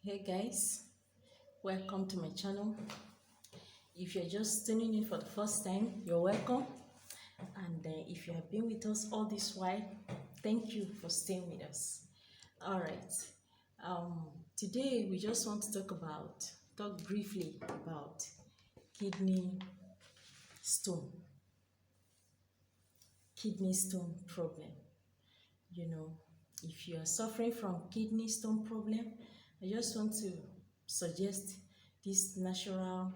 Hey guys, welcome to my channel. If you're just tuning in for the first time, you're welcome. And if you have been with us all this while, thank you for staying with us. All right. Today we just want to talk briefly about kidney stone, kidney stone problem. You know, if you are suffering from kidney stone problem, I just want to suggest this natural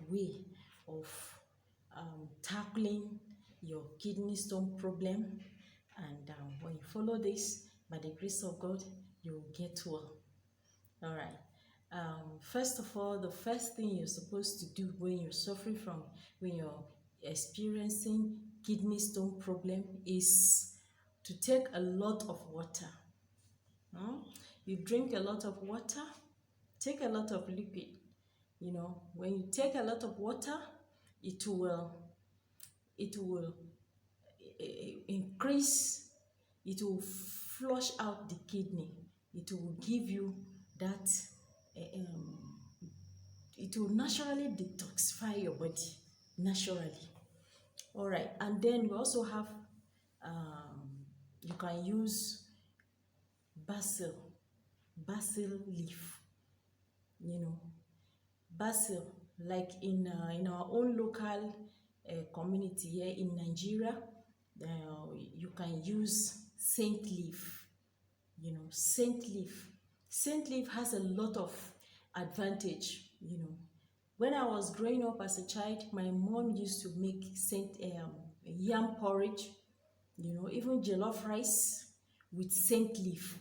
way of tackling your kidney stone problem. And when you follow this, by the grace of God, you will get well. All right. First of all, the first thing you're supposed to do when you're experiencing kidney stone problem is to take a lot of water. You drink a lot of water, take a lot of liquid. When you take a lot of water, it will increase, it will flush out the kidney. It will give you that, it will naturally detoxify your body, naturally. All right, and then we also have, you can use basil, basil leaf, you know, basil, like in our own local community here in Nigeria, you can use saint leaf. Saint leaf has a lot of advantage. When I was growing up as a child, my mom used to make yam porridge, even jollof rice with saint leaf.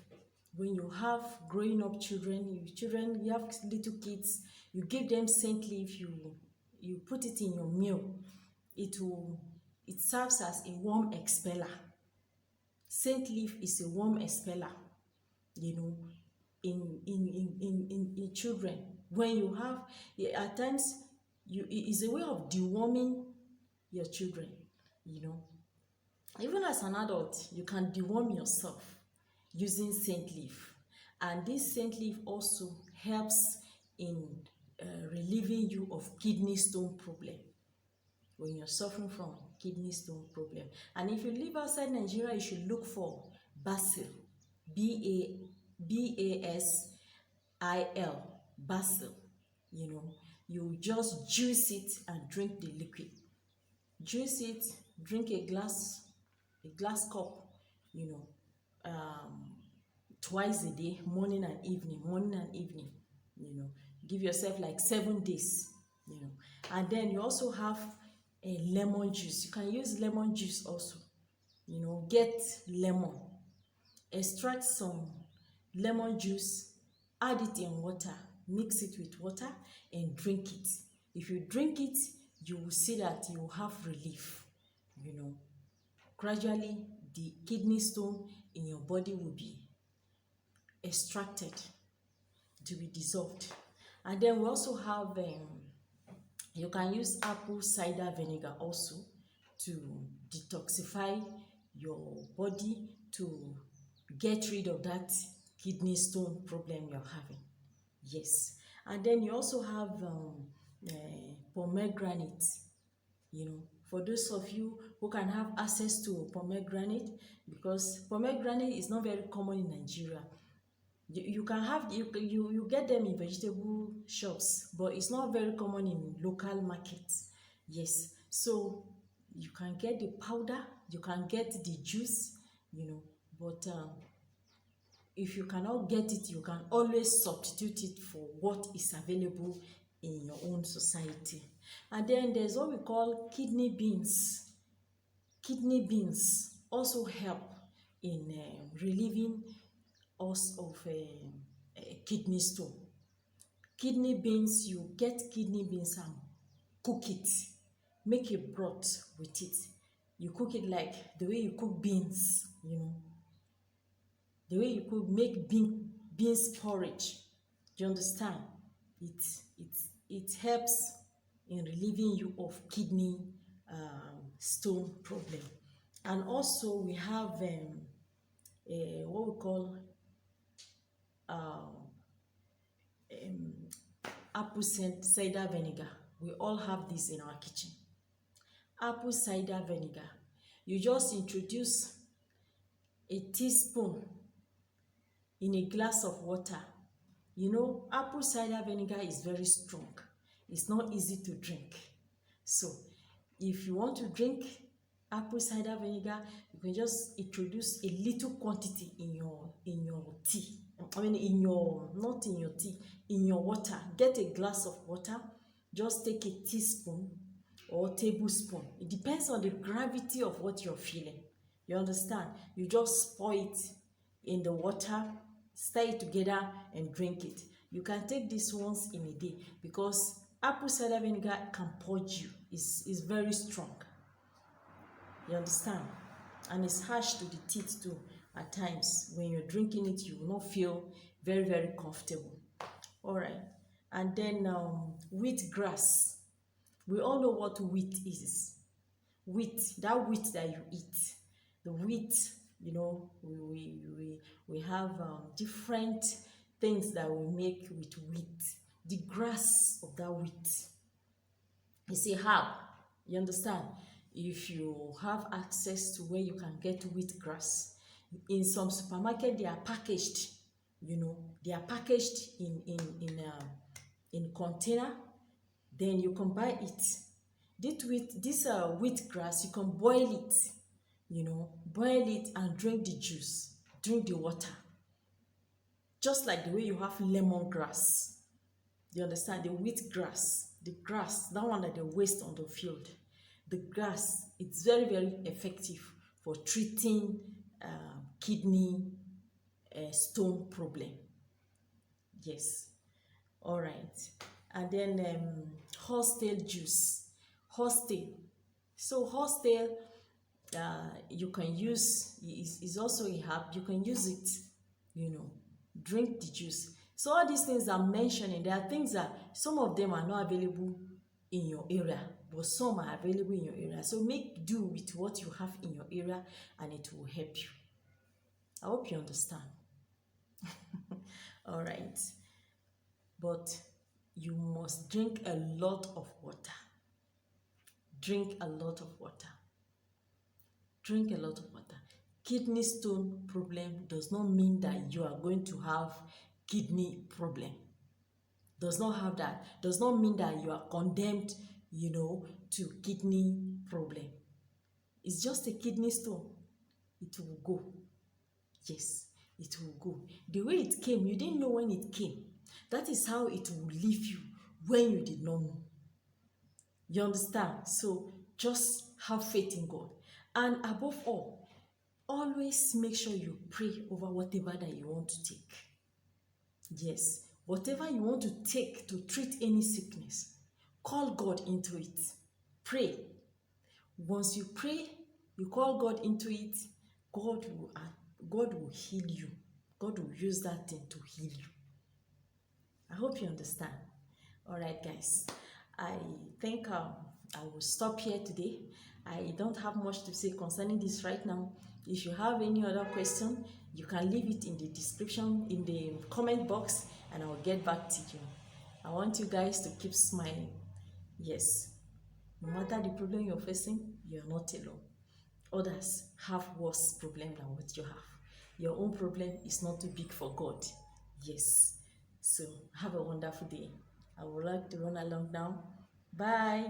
When you have growing up children, you have little kids, you give them saint leaf, you put it in your meal. It serves as a worm expeller. Saint leaf is a worm expeller, you know, in children. When you have, at times, it is a way of deworming your children, you know. Even as an adult, you can deworm yourself using saint leaf. And this saint leaf also helps in relieving you of kidney stone problem when you're suffering from kidney stone problem. And if you live outside Nigeria, you should look for basil, basil, basil. You just juice it and drink the liquid. Juice it, drink a glass cup, twice a day, morning and evening. Give yourself like 7 days. And then you also have a lemon juice. You can use lemon juice also. Get lemon, extract some lemon juice, add it in water, mix it with water and drink it. If you drink it, you will see that you will have relief. Gradually the kidney stone in your body will be extracted, to be dissolved. And then we also have, you can use apple cider vinegar also to detoxify your body, to get rid of that kidney stone problem you're having. Yes. And then you also have pomegranate. For those of you who can have access to pomegranate, because pomegranate is not very common in Nigeria. You can have, you get them in vegetable shops, but it's not very common in local markets. Yes, so you can get the powder, you can get the juice, but if you cannot get it, you can always substitute it for what is available in your own society. And then there's what we call kidney beans. Kidney beans also help in relieving us of kidney stone. Kidney beans, you get kidney beans and cook it, make a broth with it. You cook it like the way you cook beans, the way you could make beans porridge. Do you understand? It helps in relieving you of kidney stone problem. And also we have what we call apple cider vinegar. We all have this in our kitchen. Apple cider vinegar. You just introduce a teaspoon in a glass of water. You know, apple cider vinegar is very strong. It's not easy to drink. So if you want to drink apple cider vinegar, you can just introduce a little quantity in your tea. I mean, not in your tea, in your water. Get a glass of water, just take a teaspoon or tablespoon. It depends on the gravity of what you're feeling. You understand? You just pour it in the water, stir it together and drink it. You can take this once in a day because apple cider vinegar can purge you. It's very strong. You understand? And it's harsh to the teeth too. At times, when you're drinking it, you will not feel very, very comfortable. All right. And then wheat grass. We all know what wheat is. Wheat, that wheat that you eat. The wheat, you know, we have different things that we make with wheat. The grass of that wheat is a herb. You understand? If you have access to where you can get wheat grass, in some supermarket they are packaged, you know, they are packaged in container. Then you can buy it. This wheat grass, you can boil it, you know, boil it and drink the juice, drink the water, just like the way you have lemongrass. You understand? The wheat grass, the grass, that one that they waste on the field, the grass, it's very, very effective for treating kidney stone problem. Yes. All right. And then horsetail juice. Horsetail. So horsetail, you can use, is also a herb. You can use it, you know, drink the juice. So all these things I'm mentioning, there are things that some of them are not available in your area, but some are available in your area. So make do with what you have in your area and it will help you. I hope you understand. All right. But you must drink a lot of water. Drink a lot of water. Drink a lot of water. Kidney stone problem does not mean that you are going to have kidney problem. Does not have that. Does not mean that you are condemned, you know, to kidney problem. It's just a kidney stone. It will go. Yes, it will go. The way it came, you didn't know when it came. That is how it will leave you when you did not know. You understand? So just have faith in God. And above all, always make sure you pray over whatever that you want to take. Yes, whatever you want to take to treat any sickness, call God into it. Pray. Once you pray, you call God into it, God will heal you. God will use that thing to heal you. I hope you understand. All right, guys. I think I will stop here today. I don't have much to say concerning this right now. If you have any other question, you can leave it in the description, in the comment box, and I will get back to you. I want you guys to keep smiling. Yes, no matter the problem you're facing, you're not alone. Others have worse problem than what you have. Your own problem is not too big for God. Yes. So have a wonderful day. I would like to run along now. Bye.